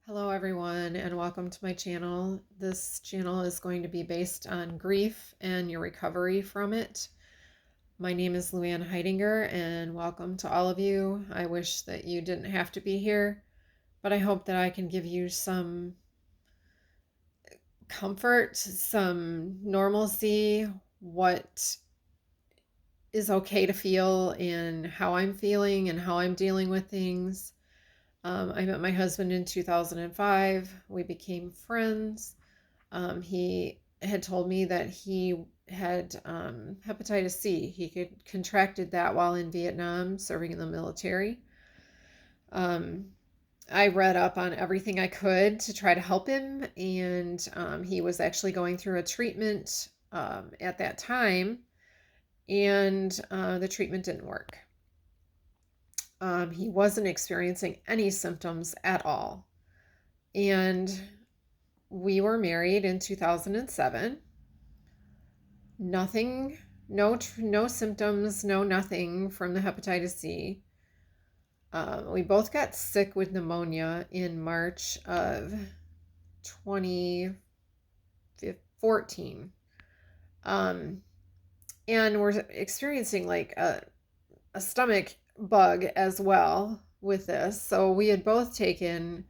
Hello, everyone, and welcome to my channel. This channel is going to be based on grief and your recovery from it. My name is Luann Heidinger, and welcome to all of you. I wish that you didn't have to be here, but I hope that I can give you some comfort, some normalcy, what is okay to feel, and how I'm feeling and how I'm dealing with things. I met my husband in 2005. We became friends. He had told me that he had hepatitis C. He could contracted that while in Vietnam serving in the military. Um, I read up on everything I could to try to help him, and he was actually going through a treatment at that time, and the treatment didn't work. He wasn't experiencing any symptoms at all. And we were married in 2007. Nothing, no symptoms, no nothing from the hepatitis C. We both got sick with pneumonia in March of 2014. Um, and we're experiencing like a stomach bug as well with this. So we had both taken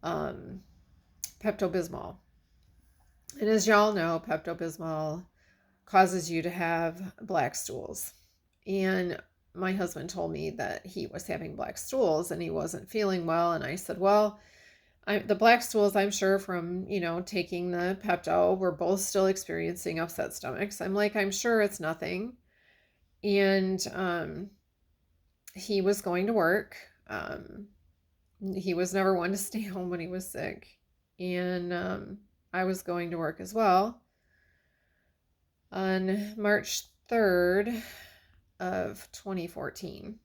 Pepto-Bismol. And as y'all know, Pepto-Bismol causes you to have black stools. And my husband told me that he was having black stools and he wasn't feeling well. And I said, well, the black stools, I'm sure from, taking the Pepto, we're both still experiencing upset stomachs. I'm like, I'm sure it's nothing. And he was going to work. He was never one to stay home when he was sick. And I was going to work as well. On March 3rd of 2014,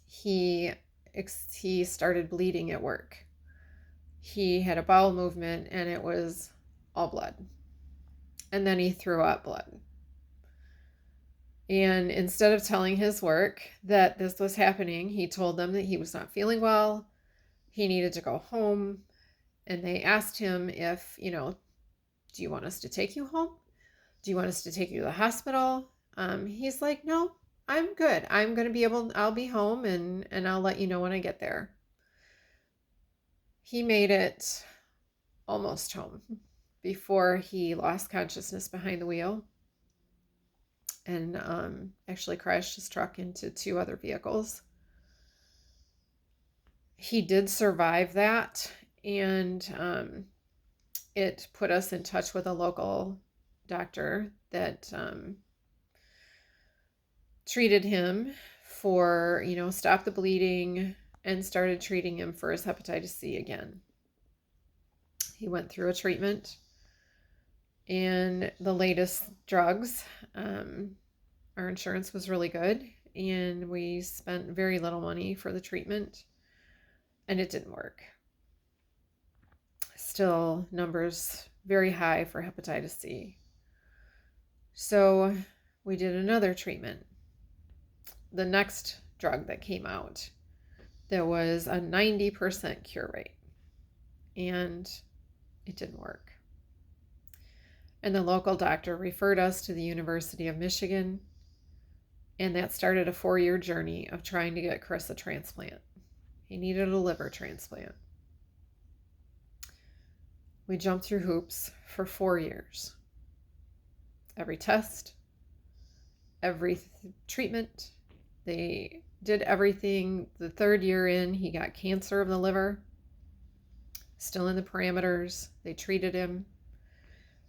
he started bleeding at work. He had a bowel movement and it was all blood. And then he threw up blood. And instead of telling his work that this was happening, he told them that he was not feeling well. He needed to go home. And they asked him if, do you want us to take you home? Do you want us to take you to the hospital? He's like, no, I'm good. I'll be home and I'll let you know when I get there. He made it almost home before he lost consciousness behind the wheel and actually crashed his truck into two other vehicles. He did survive that, and it put us in touch with a local doctor that treated him for, stopped the bleeding and started treating him for his hepatitis C again. He went through a treatment and the latest drugs. Our insurance was really good and we spent very little money for the treatment and it didn't work. Still numbers very high for hepatitis C. So we did another treatment. The next drug that came out, there was a 90% cure rate and it didn't work. And the local doctor referred us to the University of Michigan, and that started a 4-year journey of trying to get Chris a transplant. He needed a liver transplant. We jumped through hoops for 4 years. Every test, every treatment, they did everything. The 3rd year in, he got cancer of the liver, still in the parameters. They treated him,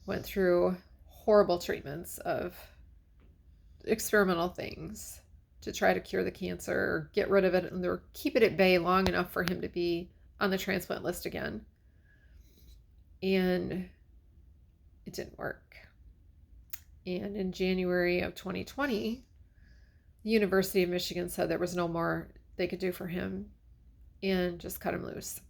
went through horrible treatments of experimental things to try to cure the cancer or get rid of it or keep it at bay long enough for him to be on the transplant list again. And it didn't work. And in January of 2020, the University of Michigan said there was no more they could do for him and just cut him loose.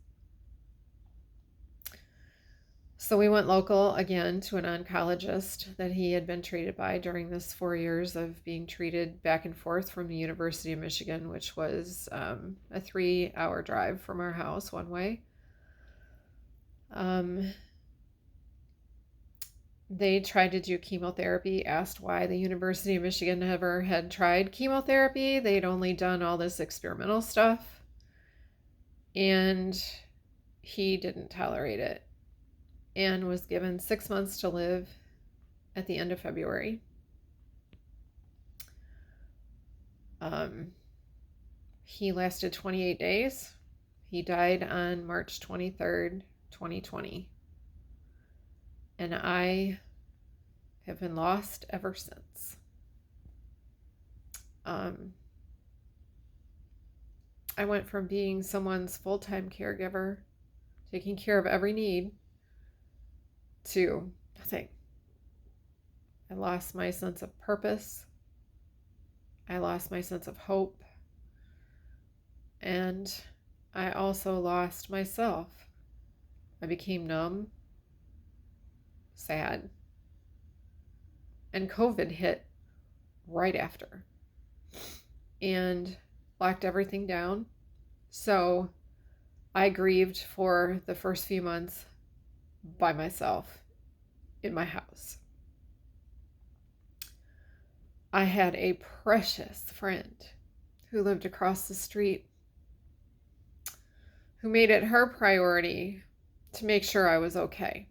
So we went local again to an oncologist that he had been treated by during this 4 years of being treated back and forth from the University of Michigan, which was a 3-hour drive from our house one way. They tried to do chemotherapy, asked why the University of Michigan never had tried chemotherapy. They'd only done all this experimental stuff, and he didn't tolerate it and was given 6 months to live at the end of February. He lasted 28 days. He died on March 23rd, 2020. And I have been lost ever since. I went from being someone's full-time caregiver, taking care of every need, to nothing. I lost my sense of purpose. I lost my sense of hope. And I also lost myself. I became numb, sad. And COVID hit right after and locked everything down. So I grieved for the first few months by myself in my house. I had a precious friend who lived across the street who made it her priority to make sure I was okay.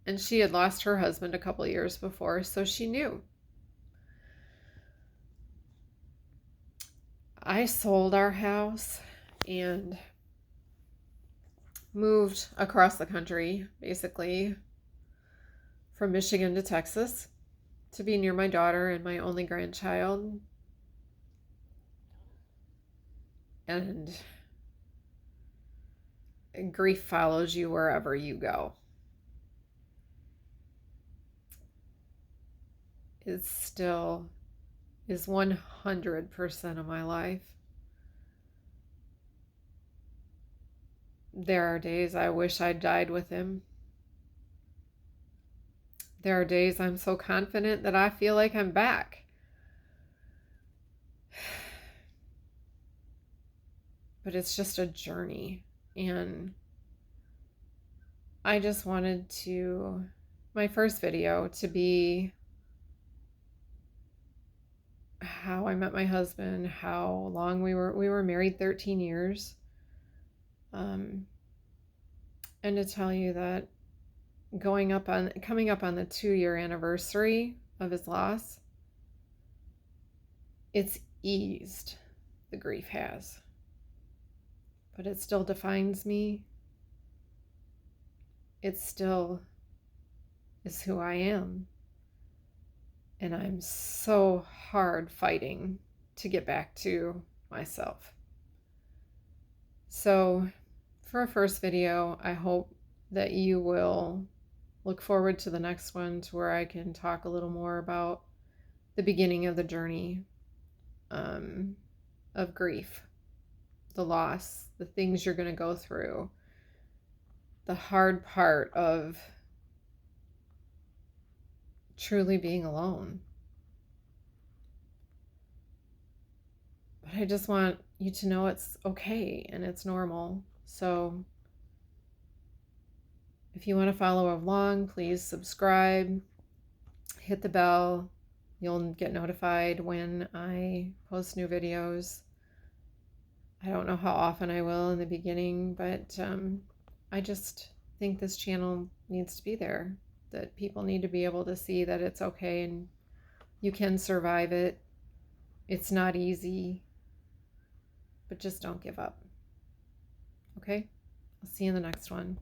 And she had lost her husband a couple years before, so she knew. I sold our house and moved across the country, basically, from Michigan to Texas to be near my daughter and my only grandchild. And grief follows you wherever you go. It still is 100% of my life. There are days I wish I'd died with him. There are days I'm so confident that I feel like I'm back. But it's just a journey. And I just wanted my first video to be how I met my husband, how long we were married 13 years. And to tell you that coming up on the 2-year anniversary of his loss, it's eased, the grief has, but it still defines me. It still is who I am. And I'm so hard fighting to get back to myself. So for a first video, I hope that you will look forward to the next one, to where I can talk a little more about the beginning of the journey of grief, the loss, the things you're going to go through, the hard part of truly being alone. But I just want you to know it's okay and it's normal. So if you want to follow along, please subscribe, hit the bell. You'll get notified when I post new videos. I don't know how often I will in the beginning, but I just think this channel needs to be there, that people need to be able to see that it's okay and you can survive it. It's not easy, but just don't give up. Okay? I'll see you in the next one.